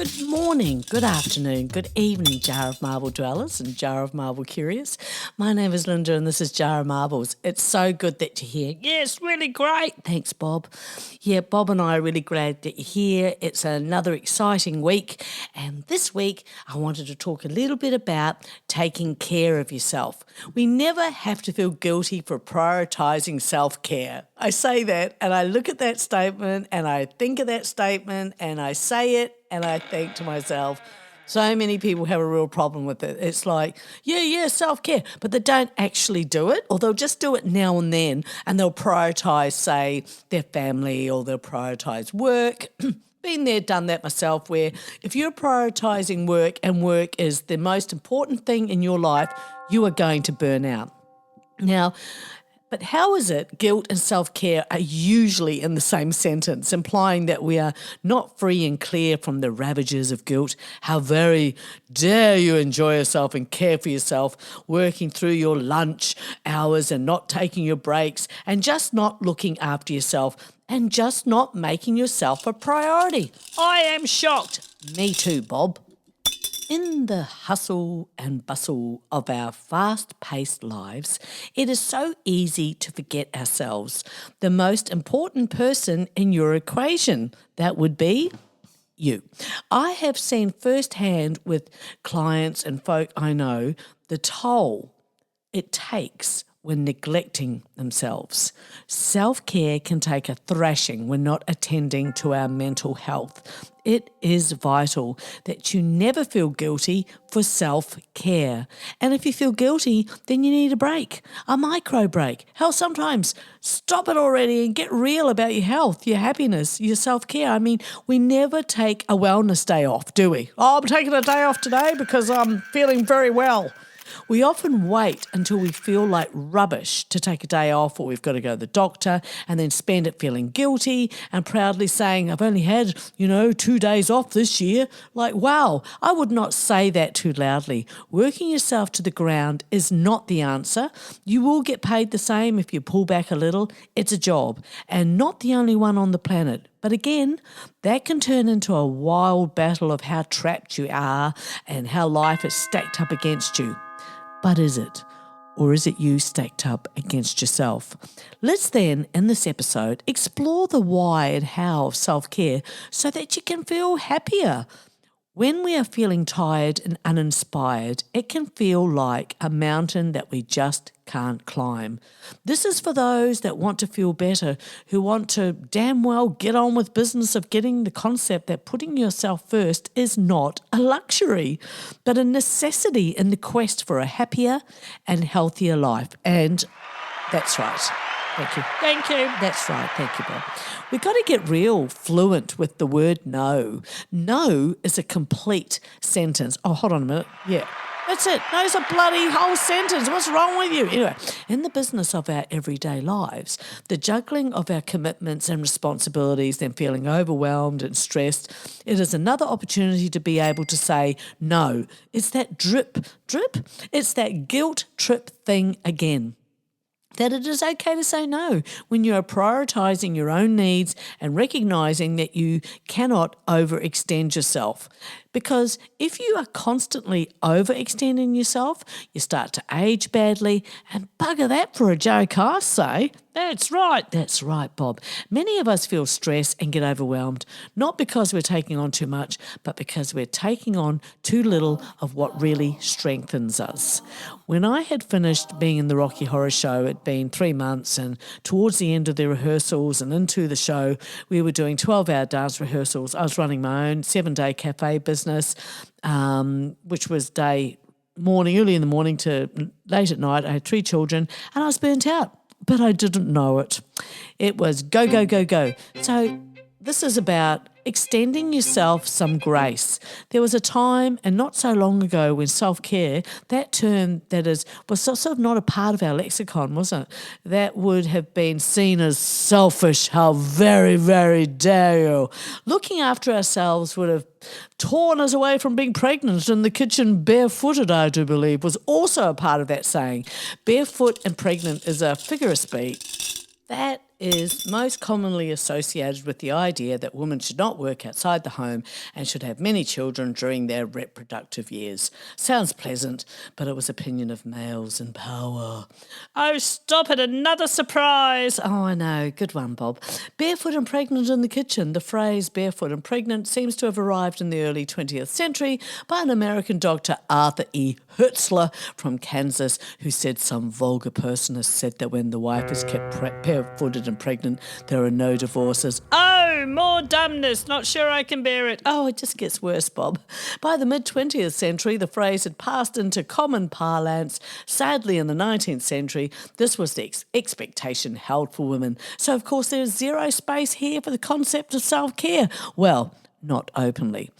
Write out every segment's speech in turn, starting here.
Good morning, good afternoon, good evening, Jar of Marble dwellers and Jar of Marble curious. My name is Linda and this is Jar of Marbles. It's so good that you're here. Yes, really great. Thanks, Bob. Yeah, Bob and I are really glad that you're here. It's another exciting week. And this week, I wanted to talk a little bit about taking care of yourself. We never have to feel guilty for prioritising self-care. I say that and I look at that statement and I think of that statement and I say it and I think to myself, so many people have a real problem with it. It's like, yeah, self-care, but they don't actually do it, or they'll just do it now and then and they'll prioritise, say, their family or they'll prioritise work. Been there, done that myself, where if you're prioritising work and work is the most important thing in your life, you are going to burn out. Now, but how is it guilt and self-care are usually in the same sentence, implying that we are not free and clear from the ravages of guilt? How very dare you enjoy yourself and care for yourself, working through your lunch hours and not taking your breaks and just not looking after yourself and just not making yourself a priority. I am shocked. Me too, Bob. In the hustle and bustle of our fast-paced lives, it is so easy to forget ourselves. The most important person in your equation, that would be you. I have seen firsthand with clients and folk I know the toll it takes when neglecting themselves. Self-care can take a thrashing when not attending to our mental health. It is vital that you never feel guilty for self-care. And if you feel guilty, then you need a break, a micro break. Hell, sometimes stop it already and get real about your health, your happiness, your self-care. I mean, we never take a wellness day off, do we? Oh, I'm taking a day off today because I'm feeling very well. We often wait until we feel like rubbish to take a day off, or we've got to go to the doctor and then spend it feeling guilty and proudly saying, I've only had, 2 days off this year. Like, wow, I would not say that too loudly. Working yourself to the ground is not the answer. You will get paid the same if you pull back a little. It's a job and not the only one on the planet. But again, that can turn into a wild battle of how trapped you are and how life is stacked up against you. But is it? Or is it you stacked up against yourself? Let's then, in this episode, explore the why and how of self-care so that you can feel happier. When we are feeling tired and uninspired, it can feel like a mountain that we just can't climb. This is for those that want to feel better, who want to damn well get on with business of getting the concept that putting yourself first is not a luxury, but a necessity in the quest for a happier and healthier life. And that's right. Thank you. That's right. Thank you, Bob. We've got to get real fluent with the word no. No is a complete sentence. Oh, hold on a minute. Yeah. That's it. No's a bloody whole sentence. What's wrong with you? Anyway, in the business of our everyday lives, the juggling of our commitments and responsibilities and feeling overwhelmed and stressed, it is another opportunity to be able to say no. It's that drip. It's that guilt trip thing again. That it is okay to say no when you are prioritising your own needs and recognising that you cannot overextend yourself. Because if you are constantly overextending yourself, you start to age badly, and bugger that for a joke, I say. That's right, Bob. Many of us feel stress and get overwhelmed, not because we're taking on too much, but because we're taking on too little of what really strengthens us. When I had finished being in the Rocky Horror Show, it'd been 3 months, and towards the end of the rehearsals and into the show, we were doing 12-hour dance rehearsals. I was running my own 7-day cafe business, which was early in the morning to late at night. I had 3 children and I was burnt out, but I didn't know it. It was go, go, go, go. So this is about extending yourself some grace. There was a time, and not so long ago, when self-care, that term was sort of not a part of our lexicon, wasn't it? That would have been seen as selfish. How very, very dare you. Looking after ourselves would have torn us away from being pregnant in the kitchen barefooted, I do believe, was also a part of that saying. Barefoot and pregnant is a figure of speech. That is most commonly associated with the idea that women should not work outside the home and should have many children during their reproductive years. Sounds pleasant, but it was opinion of males in power. Oh, stop it, another surprise. Oh, I know, good one, Bob. Barefoot and pregnant in the kitchen. The phrase barefoot and pregnant seems to have arrived in the early 20th century by an American doctor, Arthur E. Hertzler from Kansas, who said some vulgar person has said that when the wife is kept barefooted and pregnant, there are no divorces. Oh, more dumbness. Not sure I can bear it. Oh, it just gets worse, Bob. By the mid-20th century, the phrase had passed into common parlance. Sadly, in the 19th century, this was the expectation held for women. So, of course, there is zero space here for the concept of self-care. Well, not openly.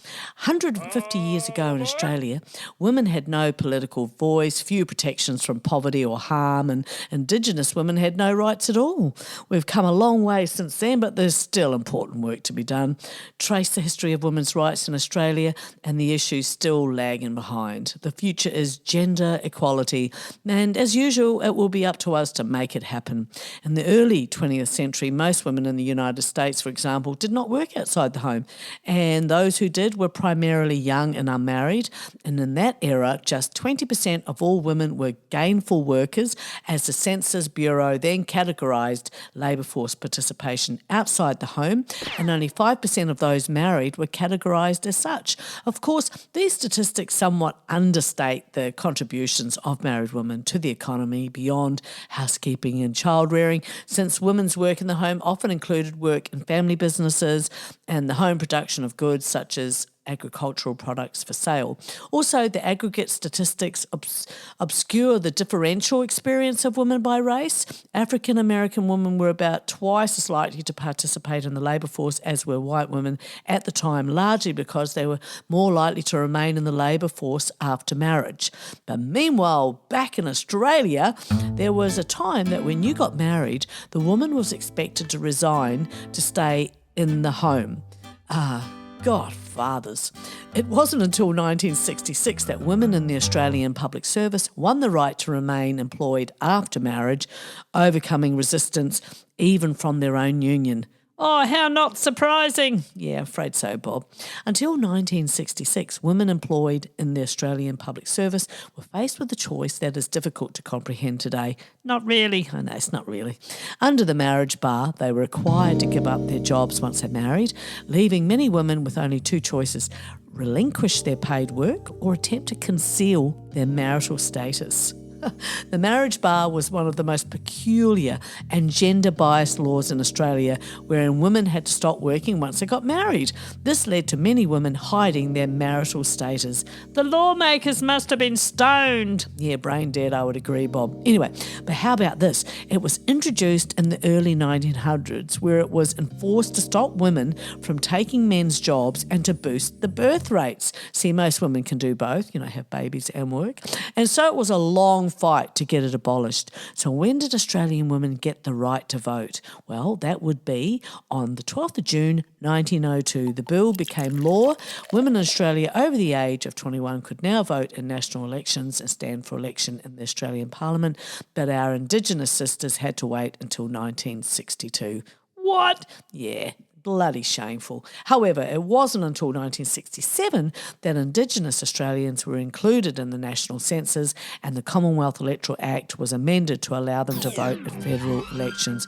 150 years ago in Australia, women had no political voice, few protections from poverty or harm, and Indigenous women had no rights at all. We've come a long way since then, but there's still important work to be done. Trace the history of women's rights in Australia, and the issue's still lagging behind. The future is gender equality, and as usual, it will be up to us to make it happen. In the early 20th century, most women in the United States, for example, did not work outside the home, and those who did were primarily young and unmarried. And in that era, just 20% of all women were gainful workers, as the Census Bureau then categorised labour force participation outside the home, and only 5% of those married were categorised as such. Of course, these statistics somewhat understate the contributions of married women to the economy beyond housekeeping and child-rearing, since women's work in the home often included work in family businesses and the home production of goods such as agricultural products for sale. Also, the aggregate statistics obscure the differential experience of women by race. African American women were about twice as likely to participate in the labour force as were white women at the time, largely because they were more likely to remain in the labour force after marriage. But meanwhile, back in Australia, there was a time that when you got married, the woman was expected to resign to stay in the home. God, fathers. It wasn't until 1966 that women in the Australian public service won the right to remain employed after marriage, overcoming resistance even from their own union. Oh, how not surprising. Yeah, afraid so, Bob. Until 1966, women employed in the Australian public service were faced with a choice that is difficult to comprehend today. Not really. I know, it's not really. Under the marriage bar, they were required to give up their jobs once they're married, leaving many women with only two choices: relinquish their paid work or attempt to conceal their marital status. The marriage bar was one of the most peculiar and gender-biased laws in Australia, wherein women had to stop working once they got married. This led to many women hiding their marital status. The lawmakers must have been stoned. Yeah, brain dead, I would agree, Bob. Anyway, but how about this? It was introduced in the early 1900s, where it was enforced to stop women from taking men's jobs and to boost the birth rates. See, most women can do both, have babies and work. And so it was a long fight to get it abolished. So when did Australian women get the right to vote? Well, that would be on the 12th of June 1902. The bill became law. Women in Australia over the age of 21 could now vote in national elections and stand for election in the Australian Parliament, but our Indigenous sisters had to wait until 1962. What? Yeah. Bloody shameful. However, it wasn't until 1967 that Indigenous Australians were included in the national census, and the Commonwealth Electoral Act was amended to allow them to vote at federal elections.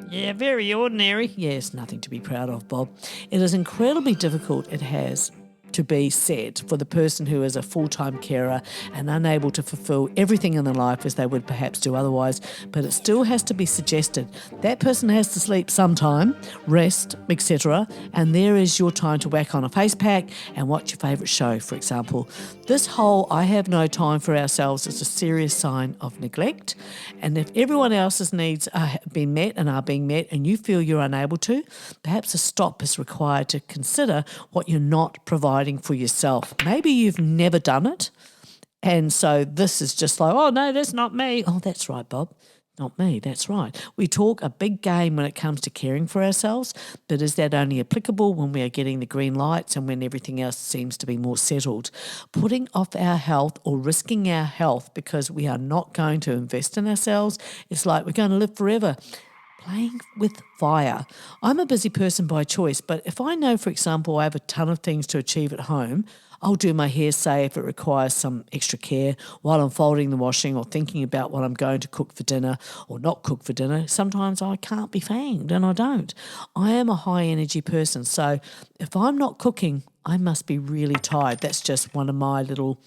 Yeah, very ordinary. Yes, nothing to be proud of, Bob. It is incredibly difficult, it has to be said, for the person who is a full-time carer and unable to fulfil everything in their life as they would perhaps do otherwise, but it still has to be suggested that person has to sleep sometime, rest, etc., and there is your time to whack on a face pack and watch your favourite show, for example. This whole I have no time for ourselves is a serious sign of neglect, and if everyone else's needs are being met and you feel you're unable to, perhaps a stop is required to consider what you're not providing for yourself. Maybe you've never done it, and so this is just like, oh no, that's not me. Oh, that's right, Bob. Not me, that's right. We talk a big game when it comes to caring for ourselves, but is that only applicable when we are getting the green lights and when everything else seems to be more settled? Putting off our health or risking our health because we are not going to invest in ourselves is like we're going to live forever. playing with fire. I'm a busy person by choice, but if I know, for example, I have a ton of things to achieve at home, I'll do my hair, say, if it requires some extra care while I'm folding the washing or thinking about what I'm going to cook for dinner or not cook for dinner. Sometimes I can't be fanged and I don't. I am a high energy person. So if I'm not cooking, I must be really tired. That's just one of my little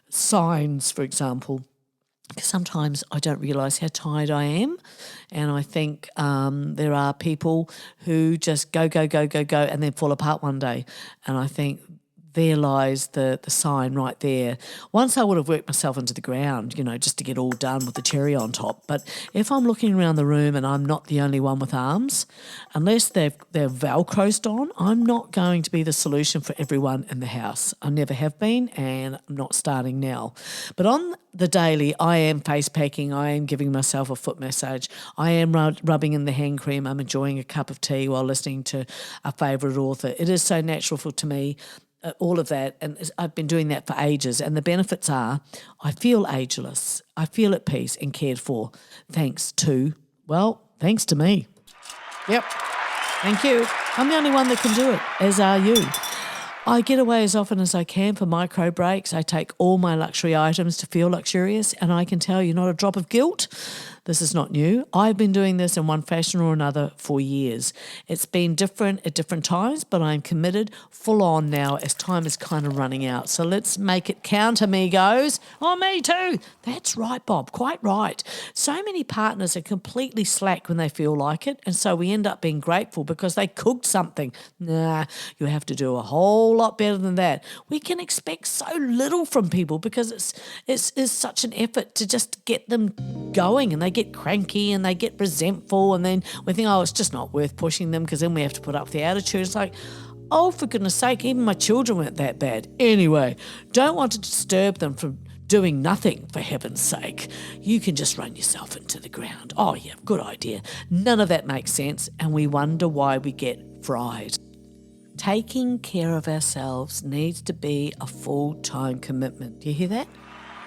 signs, for example. Sometimes I don't realise how tired I am, and I think there are people who just go, and then fall apart one day. And I think there lies the sign right there. Once I would have worked myself into the ground, just to get all done with the cherry on top. But if I'm looking around the room and I'm not the only one with arms, unless they're Velcroed on, I'm not going to be the solution for everyone in the house. I never have been, and I'm not starting now. But on the daily, I am face packing, I am giving myself a foot massage, I am rubbing in the hand cream, I'm enjoying a cup of tea while listening to a favourite author. It is so natural to me. All of that, and I've been doing that for ages, and the benefits are I feel ageless, I feel at peace and cared for, thanks to me. Yep, thank you. I'm the only one that can do it, as are you. I get away as often as I can for micro breaks. I take all my luxury items to feel luxurious, and I can tell you not a drop of guilt. This is not new. I've been doing this in one fashion or another for years. It's been different at different times, but I'm committed full on now as time is kind of running out. So let's make it count, amigos. Oh, me too. That's right, Bob. Quite right. So many partners are completely slack when they feel like it, and so we end up being grateful because they cooked something. Nah, you have to do a whole lot better than that. We can expect so little from people because it's such an effort to just get them going, and they get cranky and they get resentful, and then we think, it's just not worth pushing them because then we have to put up the attitude. It's like, for goodness sake, even my children weren't that bad. Anyway, don't want to disturb them from doing nothing, for heaven's sake. You can just run yourself into the ground. Oh yeah, good idea. None of that makes sense, and we wonder why we get fried. Taking care of ourselves needs to be a full-time commitment. Do you hear that?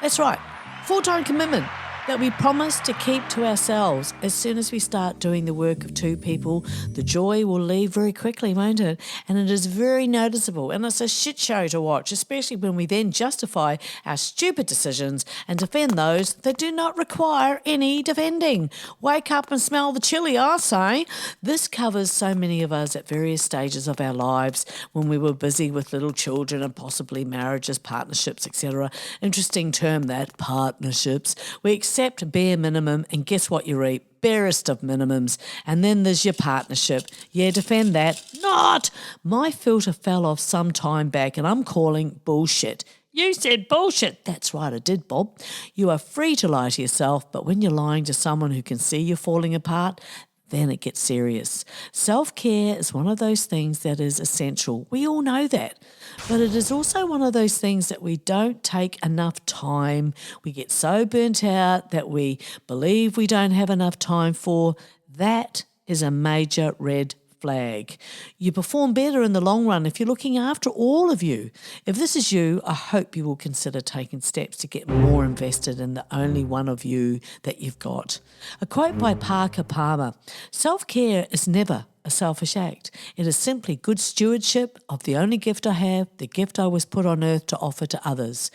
That's right, full-time commitment that we promise to keep to ourselves. As soon as we start doing the work of two people, the joy will leave very quickly, won't it? And it is very noticeable, and it's a shit show to watch, especially when we then justify our stupid decisions and defend those that do not require any defending. Wake up and smell the chili, I say. This covers so many of us at various stages of our lives when we were busy with little children and possibly marriages, partnerships, etc. Interesting term, that, partnerships. We accept bare minimum, and guess what you reap? Barest of minimums. And then there's your partnership. Yeah, defend that. Not! My filter fell off some time back, and I'm calling bullshit. You said bullshit. That's right, I did, Bob. You are free to lie to yourself, but when you're lying to someone who can see you falling apart, then it gets serious. Self-care is one of those things that is essential. We all know that. But it is also one of those things that we don't take enough time. We get so burnt out that we believe we don't have enough time for. That is a major red flag. You perform better in the long run if you're looking after all of you. If this is you, I hope you will consider taking steps to get more invested in the only one of you that you've got. A quote by Parker Palmer: self-care is never a selfish act. It is simply good stewardship of the only gift I have, the gift I was put on earth to offer to others.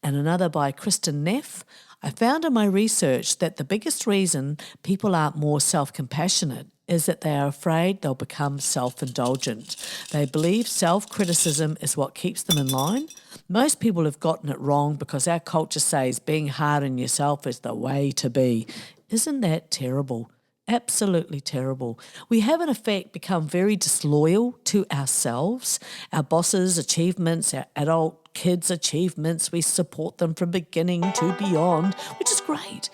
And another by Kristen Neff: I found in my research that the biggest reason people aren't more self-compassionate is that they are afraid they'll become self-indulgent. They believe self-criticism is what keeps them in line. Most people have gotten it wrong because our culture says being hard on yourself is the way to be. Isn't that terrible? Absolutely terrible. We have in effect become very disloyal to ourselves, our bosses' achievements, our adult kids' achievements. We support them from beginning to beyond, which is great.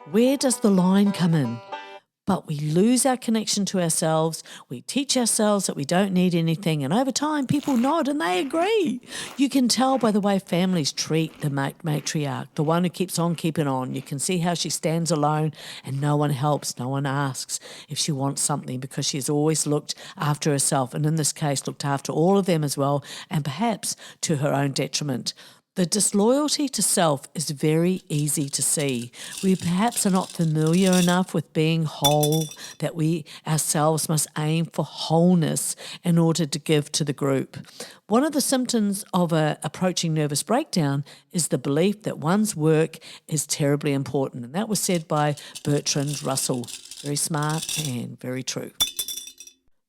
Where does the line come in? But we lose our connection to ourselves. We teach ourselves that we don't need anything, and over time people nod and they agree. You can tell by the way families treat the matriarch, the one who keeps on keeping on. You can see how she stands alone and no one helps, no one asks if she wants something because she's always looked after herself, and in this case looked after all of them as well, and perhaps to her own detriment. The disloyalty to self is very easy to see. We perhaps are not familiar enough with being whole that we ourselves must aim for wholeness in order to give to the group. One of the symptoms of an approaching nervous breakdown is the belief that one's work is terribly important. And that was said by Bertrand Russell. Very smart and very true.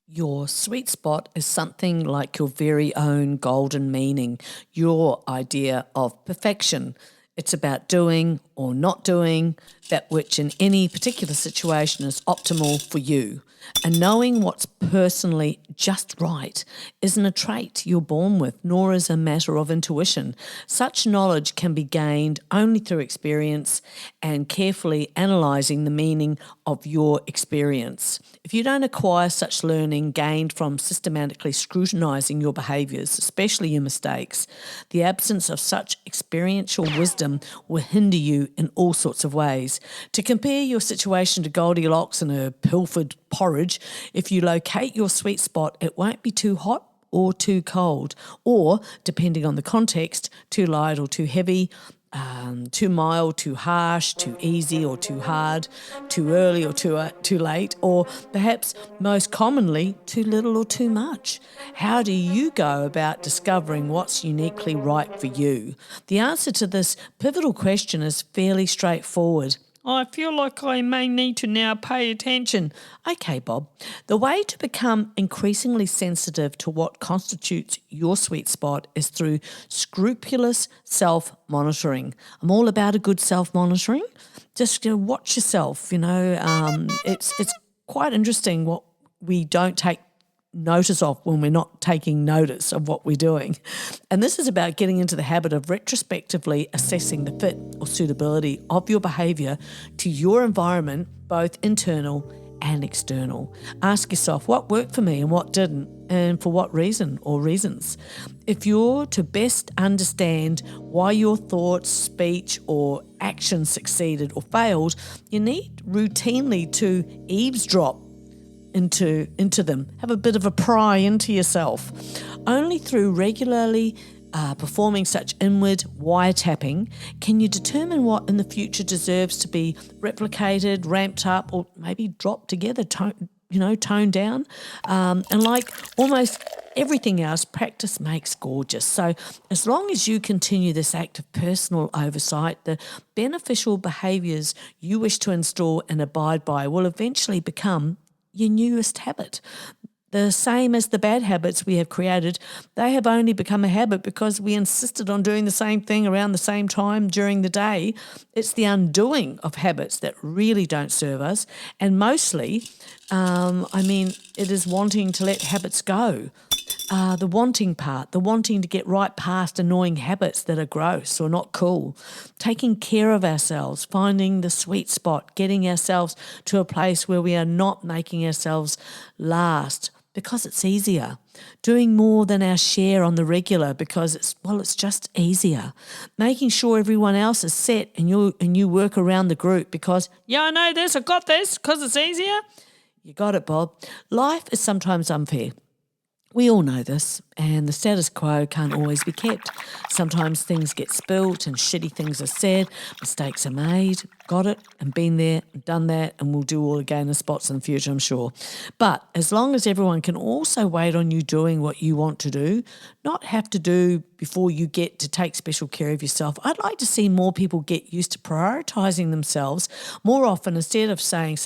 Your sweet spot is something like your very own golden meaning, your idea of perfection. It's about doing or not doing that which in any particular situation is optimal for you. And knowing what's personally just right isn't a trait you're born with, nor is a matter of intuition. Such knowledge can be gained only through experience and carefully analysing the meaning of your experience. If you don't acquire such learning gained from systematically scrutinising your behaviours, especially your mistakes, the absence of such experiential wisdom will hinder you in all sorts of ways. To compare your situation to Goldilocks and her pilfered porridge, if you locate your sweet spot, it won't be too hot or too cold, or, depending on the context, too light or too heavy, too mild, too harsh, too easy or too hard, too early or too late, or perhaps most commonly, too little or too much. How do you go about discovering what's uniquely right for you? The answer to this pivotal question is fairly straightforward. I feel like I may need to now pay attention. Okay, Bob. The way to become increasingly sensitive to what constitutes your sweet spot is through scrupulous self-monitoring. I'm all about a good self-monitoring. Just watch yourself, It's quite interesting what we don't take notice of when we're not taking notice of what we're doing. And this is about getting into the habit of retrospectively assessing the fit or suitability of your behaviour to your environment, both internal and external. Ask yourself what worked for me and what didn't, and for what reason or reasons. If you're to best understand why your thoughts, speech or action succeeded or failed, you need routinely to eavesdrop into them. Have a bit of a pry into yourself. Only through regularly performing such inward wiretapping can you determine what in the future deserves to be replicated, ramped up, or maybe dropped together, toned down. And like almost everything else, practice makes gorgeous. So as long as you continue this act of personal oversight, the beneficial behaviours you wish to install and abide by will eventually become your newest habit. The same as the bad habits we have created, they have only become a habit because we insisted on doing the same thing around the same time during the day. It's the undoing of habits that really don't serve us. And mostly, it is wanting to let habits go. The wanting part, the wanting to get right past annoying habits that are gross or not cool, taking care of ourselves, finding the sweet spot, getting ourselves to a place where we are not making ourselves last because it's easier, doing more than our share on the regular because it's just easier, making sure everyone else is set and you work around the group because, I know this, I've got this because it's easier. You got it, Bob. Life is sometimes unfair. We all know this, and the status quo can't always be kept. Sometimes things get spilt and shitty things are said, mistakes are made, got it, and been there, and done that, and we'll do all again in spots in the future, I'm sure. But as long as everyone can also wait on you doing what you want to do, not have to do before you get to take special care of yourself, I'd like to see more people get used to prioritising themselves more often instead of saying,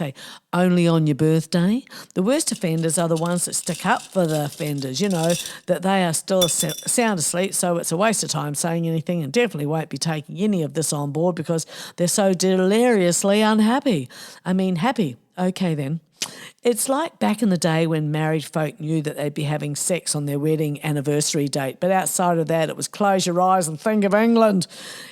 only on your birthday. The worst offenders are the ones that stick up for the offenders, that they are still sound asleep, so it's a waste of time saying anything and definitely won't be taking any of this on board because they're so deliriously unhappy. Happy. Okay then. It's like back in the day when married folk knew that they'd be having sex on their wedding anniversary date, but outside of that it was close your eyes and think of England.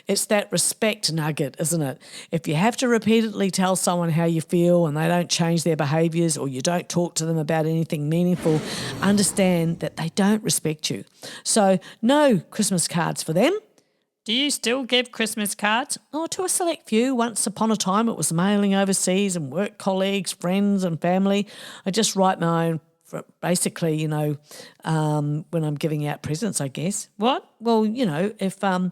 It's that respect nugget, isn't it? If you have to repeatedly tell someone how you feel and they don't change their behaviours or you don't talk to them about anything meaningful, understand that they don't respect you. So no Christmas cards for them. Do you still give Christmas cards? Oh, to a select few. Once upon a time it was mailing overseas and work colleagues, friends and family. I just write my own basically, when I'm giving out presents, I guess. What? Well, if I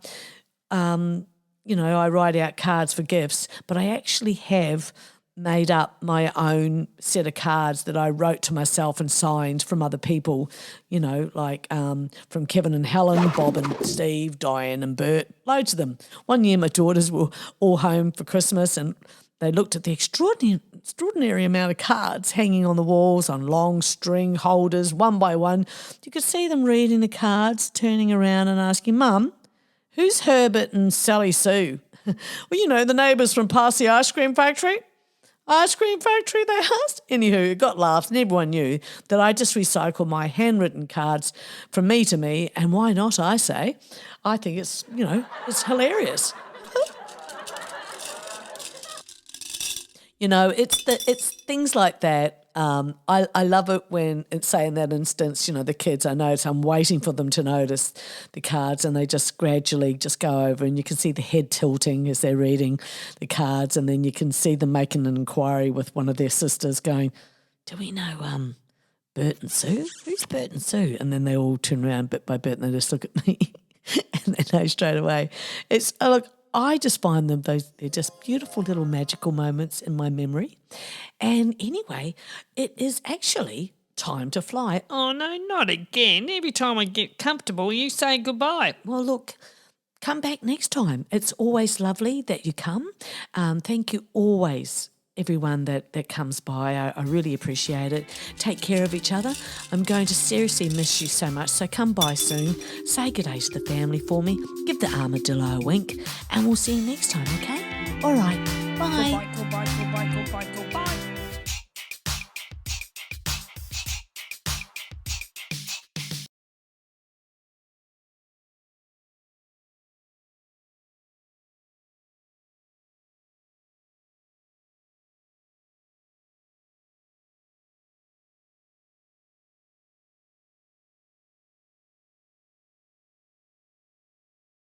write out cards for gifts, but I actually have made up my own set of cards that I wrote to myself and signed from other people, from Kevin and Helen, Bob and Steve, Diane and Bert, loads of them. One year my daughters were all home for Christmas and they looked at the extraordinary amount of cards hanging on the walls on long string holders, one by one. You could see them reading the cards, turning around and asking, Mum, who's Herbert and Sally Sue? Well, the neighbours from past the ice cream factory. Ice cream factory, they asked. Anywho, it got laughs and everyone knew that I just recycle my handwritten cards from me to me, and why not, I say. I think it's hilarious. It's things like that. I love it when it's, say, in that instance, the kids, I notice, I'm waiting for them to notice the cards and they just gradually just go over and you can see the head tilting as they're reading the cards, and then you can see them making an inquiry with one of their sisters going, do we know Bert and Sue? Who's Bert and Sue? And then they all turn around bit by bit and they just look at me and they know straight away. I just find them, they're just beautiful little magical moments in my memory. And anyway, it is actually time to fly. Oh, no, not again. Every time I get comfortable, you say goodbye. Well, look, come back next time. It's always lovely that you come. Thank you always, everyone that comes by. I really appreciate it. Take care of each other. I'm going to seriously miss you so much, so come by soon. Say good day to the family for me. Give the armadillo a wink, and we'll see you next time, okay? All right, bye. Goodbye, goodbye, goodbye, goodbye, goodbye.